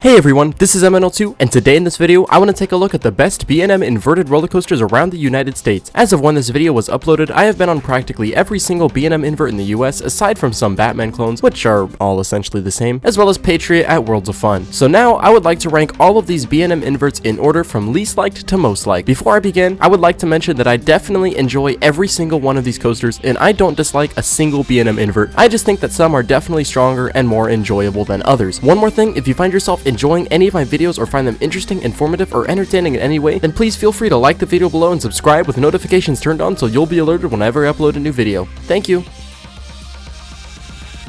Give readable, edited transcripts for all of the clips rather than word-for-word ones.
Hey everyone, this is MNL2, and today in this video, I want to take a look at the best B&M inverted roller coasters around the United States. As of when this video was uploaded, I have been on practically every single B&M invert in the US, aside from some Batman clones, which are all essentially the same, as well as Patriot at Worlds of Fun. So now, I would like to rank all of these B&M inverts in order from least liked to most liked. Before I begin, I would like to mention that I definitely enjoy every single one of these coasters, and I don't dislike a single B&M invert. I just think that some are definitely stronger and more enjoyable than others. One more thing, if you find yourself enjoying any of my videos or find them interesting, informative, or entertaining in any way, then please feel free to like the video below and subscribe with notifications turned on so you'll be alerted whenever I upload a new video. Thank you.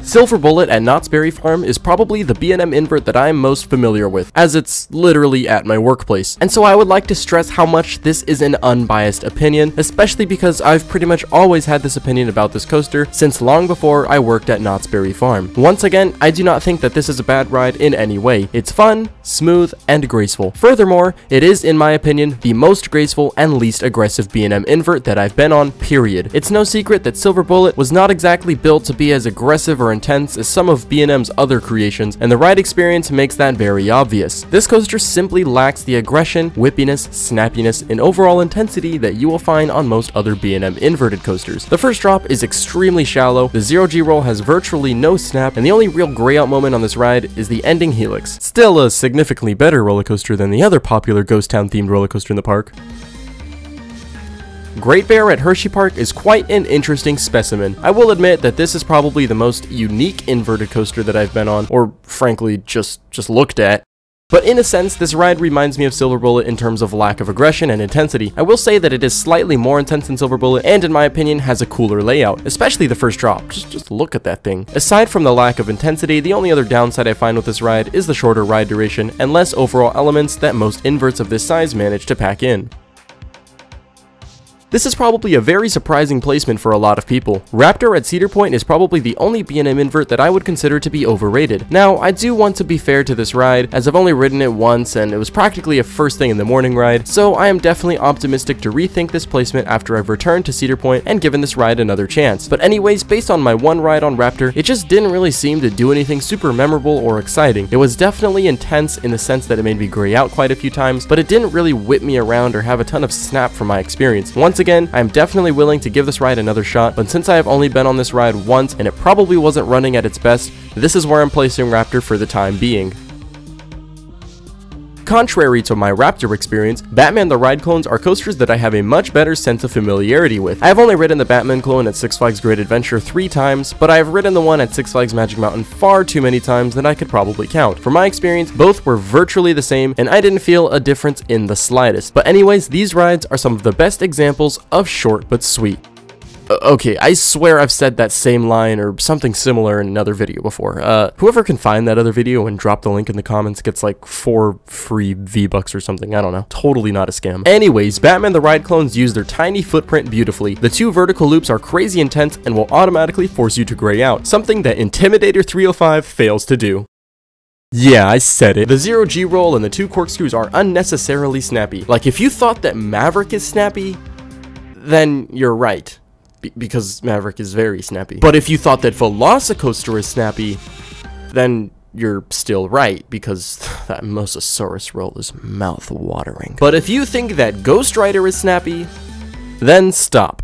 Silver Bullet at Knott's Berry Farm is probably the B&M invert that I am most familiar with, as it's literally at my workplace. And so I would like to stress how much this is an unbiased opinion, especially because I've pretty much always had this opinion about this coaster since long before I worked at Knott's Berry Farm. Once again, I do not think that this is a bad ride in any way. It's fun, smooth, and graceful. Furthermore, it is, in my opinion, the most graceful and least aggressive B&M invert that I've been on, period. It's no secret that Silver Bullet was not exactly built to be as aggressive or intense as some of B&M's other creations, and the ride experience makes that very obvious. This coaster simply lacks the aggression, whippiness, snappiness, and overall intensity that you will find on most other B&M inverted coasters. The first drop is extremely shallow, the zero-G roll has virtually no snap, and the only real gray out moment on this ride is the ending helix. Still a significantly better roller coaster than the other popular Ghost Town themed roller coaster in the park. Great Bear at Hershey Park is quite an interesting specimen. I will admit that this is probably the most unique inverted coaster that I've been on, or frankly, just looked at. But in a sense, this ride reminds me of Silver Bullet in terms of lack of aggression and intensity. I will say that it is slightly more intense than Silver Bullet, and in my opinion, has a cooler layout, especially the first drop. Just look at that thing. Aside from the lack of intensity, the only other downside I find with this ride is the shorter ride duration and less overall elements that most inverts of this size manage to pack in. This is probably a very surprising placement for a lot of people. Raptor at Cedar Point is probably the only B&M invert that I would consider to be overrated. Now, I do want to be fair to this ride, as I've only ridden it once and it was practically a first thing in the morning ride, so I am definitely optimistic to rethink this placement after I've returned to Cedar Point and given this ride another chance. But anyways, based on my one ride on Raptor, it just didn't really seem to do anything super memorable or exciting. It was definitely intense in the sense that it made me gray out quite a few times, but it didn't really whip me around or have a ton of snap from my experience. Once again, I am definitely willing to give this ride another shot, but since I have only been on this ride once and it probably wasn't running at its best, this is where I'm placing Raptor for the time being. Contrary to my Raptor experience, Batman the Ride clones are coasters that I have a much better sense of familiarity with. I have only ridden the Batman clone at Six Flags Great Adventure 3 times, but I have ridden the one at Six Flags Magic Mountain far too many times than I could probably count. From my experience, both were virtually the same, and I didn't feel a difference in the slightest. But anyways, these rides are some of the best examples of short but sweet. Okay, I swear I've said that same line or something similar in another video before. Whoever can find that other video and drop the link in the comments gets like 4 free V-Bucks or something, I don't know. Totally not a scam. Anyways, Batman the Ride clones use their tiny footprint beautifully. The 2 vertical loops are crazy intense and will automatically force you to gray out, something that Intimidator 305 fails to do. Yeah, I said it. The zero-G roll and the 2 corkscrews are unnecessarily snappy. Like, if you thought that Maverick is snappy, then you're right. Because Maverick is very snappy. But if you thought that Velocicoaster is snappy, then you're still right, because that Mosasaurus roll is mouth-watering. But if you think that Ghost Rider is snappy, then stop.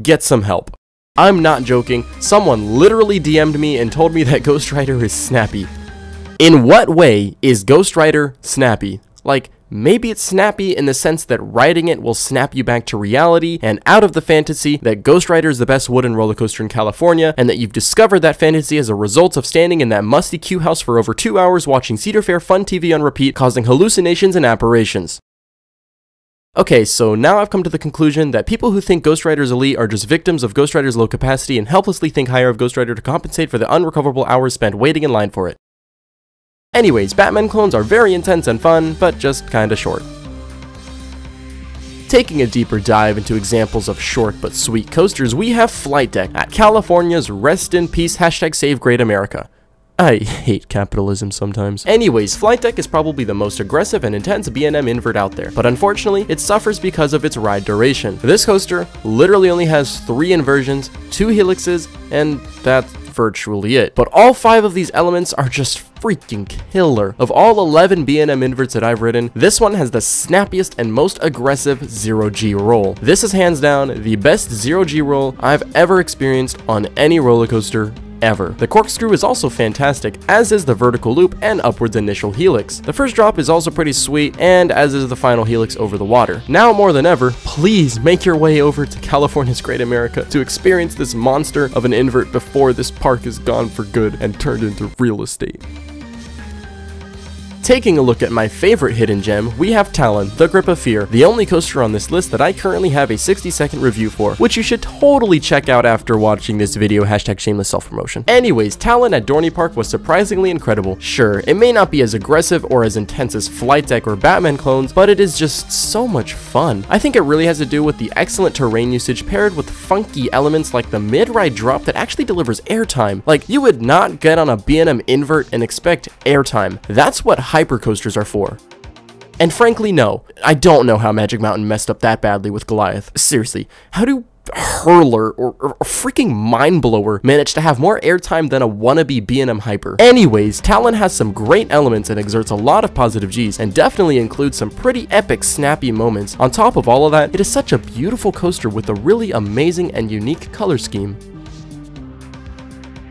Get some help. I'm not joking. Someone literally DM'd me and told me that Ghost Rider is snappy. In what way is Ghost Rider snappy? Like, maybe it's snappy in the sense that riding it will snap you back to reality and out of the fantasy that Ghost Rider is the best wooden roller coaster in California, and that you've discovered that fantasy as a result of standing in that musty queue house for over 2 hours watching Cedar Fair Fun TV on repeat, causing hallucinations and apparitions. Okay, so now I've come to the conclusion that people who think Ghost Rider's elite are just victims of Ghost Rider's low capacity and helplessly think higher of Ghost Rider to compensate for the unrecoverable hours spent waiting in line for it. Anyways, Batman clones are very intense and fun, but just kinda short. Taking a deeper dive into examples of short but sweet coasters, we have Flight Deck at California's Rest in Peace #SaveGreatAmerica. I hate capitalism sometimes. Anyways, Flight Deck is probably the most aggressive and intense B&M invert out there, but unfortunately, it suffers because of its ride duration. This coaster literally only has 3 inversions, 2 helixes, and that's virtually it. But all 5 of these elements are just freaking killer. Of all 11 B&M inverts that I've ridden, this one has the snappiest and most aggressive 0G roll. This is hands down the best 0G roll I've ever experienced on any roller coaster ever. The corkscrew is also fantastic, as is the vertical loop and upwards initial helix. The first drop is also pretty sweet, and as is the final helix over the water. Now more than ever, please make your way over to California's Great America to experience this monster of an invert before this park is gone for good and turned into real estate. Taking a look at my favorite hidden gem, we have Talon, the Grip of Fear, the only coaster on this list that I currently have a 60-second review for, which you should totally check out after watching this video, hashtag shameless self-promotion. Anyways, Talon at Dorney Park was surprisingly incredible. Sure, it may not be as aggressive or as intense as Flight Deck or Batman clones, but it is just so much fun. I think it really has to do with the excellent terrain usage paired with funky elements like the mid-ride drop that actually delivers airtime. Like, you would not get on a B&M invert and expect airtime. That's what hypercoasters are for. And frankly, no, I don't know how Magic Mountain messed up that badly with Goliath. Seriously, how do Hurler or freaking Mindblower manage to have more airtime than a wannabe B&M Hyper? Anyways, Talon has some great elements and exerts a lot of positive Gs, and definitely includes some pretty epic snappy moments. On top of all of that, it is such a beautiful coaster with a really amazing and unique color scheme.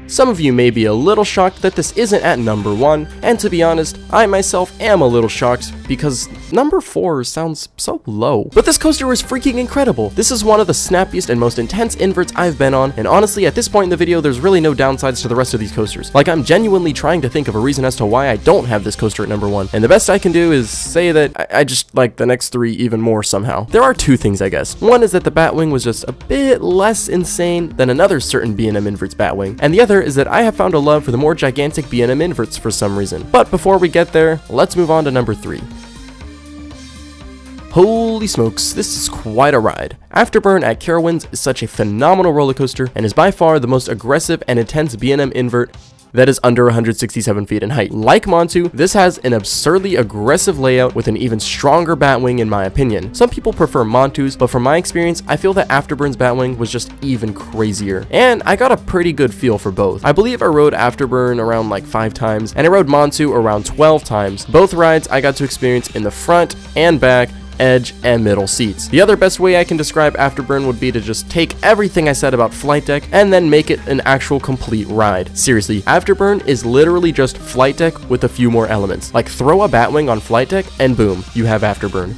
Some of you may be a little shocked that this isn't at number 1, and to be honest, I myself am a little shocked because number 4 sounds so low. But this coaster is freaking incredible. This is one of the snappiest and most intense inverts I've been on, and honestly, at this point in the video, there's really no downsides to the rest of these coasters. Like, I'm genuinely trying to think of a reason as to why I don't have this coaster at number 1, and the best I can do is say that I just like the next 3 even more somehow. There are 2 things, I guess. One is that the Batwing was just a bit less insane than another certain B&M invert's Batwing, and the other is that I have found a love for the more gigantic B&M inverts for some reason. But before we get there, let's move on to number 3. Holy smokes, this is quite a ride. Afterburn at Carowinds is such a phenomenal roller coaster and is by far the most aggressive and intense B&M invert that is under 167 feet in height. Like Montu, this has an absurdly aggressive layout with an even stronger Batwing in my opinion. Some people prefer Montu's, but from my experience, I feel that Afterburn's Batwing was just even crazier. And I got a pretty good feel for both. I believe I rode Afterburn around like 5 times, and I rode Montu around 12 times. Both rides I got to experience in the front and back, edge, and middle seats. The other best way I can describe Afterburn would be to just take everything I said about Flight Deck and then make it an actual complete ride. Seriously, Afterburn is literally just Flight Deck with a few more elements. Like, throw a Batwing on Flight Deck and boom, you have Afterburn.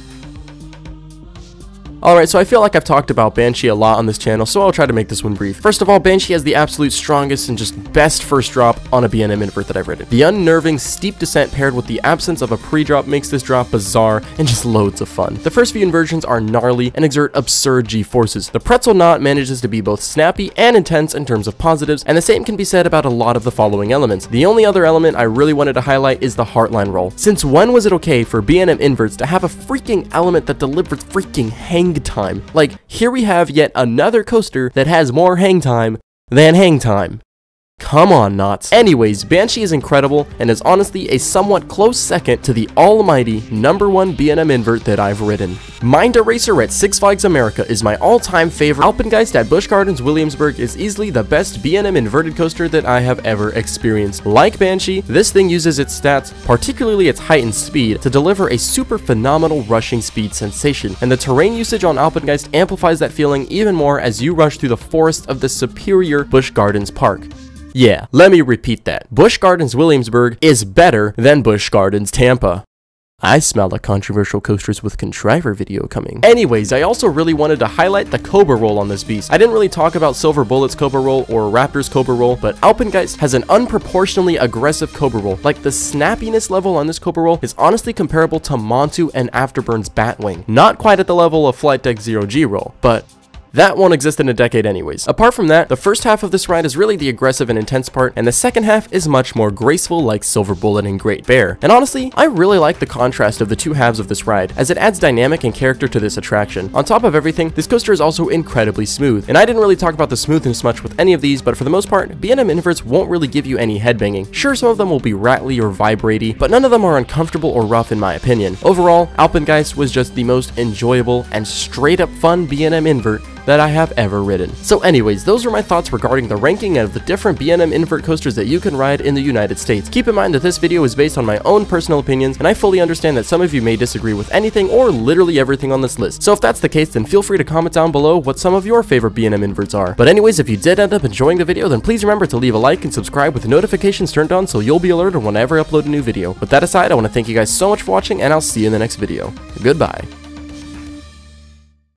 Alright, so I feel like I've talked about Banshee a lot on this channel, so I'll try to make this one brief. First of all, Banshee has the absolute strongest and just best first drop on a B&M invert that I've ridden. The unnerving, steep descent paired with the absence of a pre-drop makes this drop bizarre and just loads of fun. The first few inversions are gnarly and exert absurd G-forces. The pretzel knot manages to be both snappy and intense in terms of positives, and the same can be said about a lot of the following elements. The only other element I really wanted to highlight is the Heartline roll. Since when was it okay for B&M inverts to have a freaking element that delivers freaking hang time? Like, here we have yet another coaster that has more hang time than hang time. Come on, Knots. Anyways, Banshee is incredible and is honestly a somewhat close second to the almighty number 1 B&M invert that I've ridden. Mind Eraser at Six Flags America is my all-time favorite. Alpengeist at Busch Gardens Williamsburg is easily the best B&M inverted coaster that I have ever experienced. Like Banshee, this thing uses its stats, particularly its height and speed, to deliver a super phenomenal rushing speed sensation, and the terrain usage on Alpengeist amplifies that feeling even more as you rush through the forest of the superior Busch Gardens Park. Yeah, let me repeat that. Busch Gardens Williamsburg is better than Busch Gardens Tampa. I smell a controversial Coasters with Contriver video coming. Anyways, I also really wanted to highlight the Cobra roll on this beast. I didn't really talk about Silver Bullet's Cobra roll or Raptor's Cobra roll, but Alpengeist has an unproportionally aggressive Cobra roll. Like, the snappiness level on this Cobra roll is honestly comparable to Montu and Afterburn's Batwing. Not quite at the level of Flight Deck 0G roll, but that won't exist in a decade anyways. Apart from that, the first half of this ride is really the aggressive and intense part, and the second half is much more graceful like Silver Bullet and Great Bear. And honestly, I really like the contrast of the two halves of this ride, as it adds dynamic and character to this attraction. On top of everything, this coaster is also incredibly smooth, and I didn't really talk about the smoothness much with any of these, but for the most part, B&M inverts won't really give you any headbanging. Sure, some of them will be rattly or vibratey, but none of them are uncomfortable or rough in my opinion. Overall, Alpengeist was just the most enjoyable and straight up fun B&M invert that I have ever ridden. So anyways, those are my thoughts regarding the ranking of the different B&M invert coasters that you can ride in the United States. Keep in mind that this video is based on my own personal opinions, and I fully understand that some of you may disagree with anything or literally everything on this list. So if that's the case, then feel free to comment down below what some of your favorite B&M inverts are. But anyways, if you did end up enjoying the video, then please remember to leave a like and subscribe with notifications turned on so you'll be alerted whenever I upload a new video. With that aside, I want to thank you guys so much for watching, and I'll see you in the next video. Goodbye.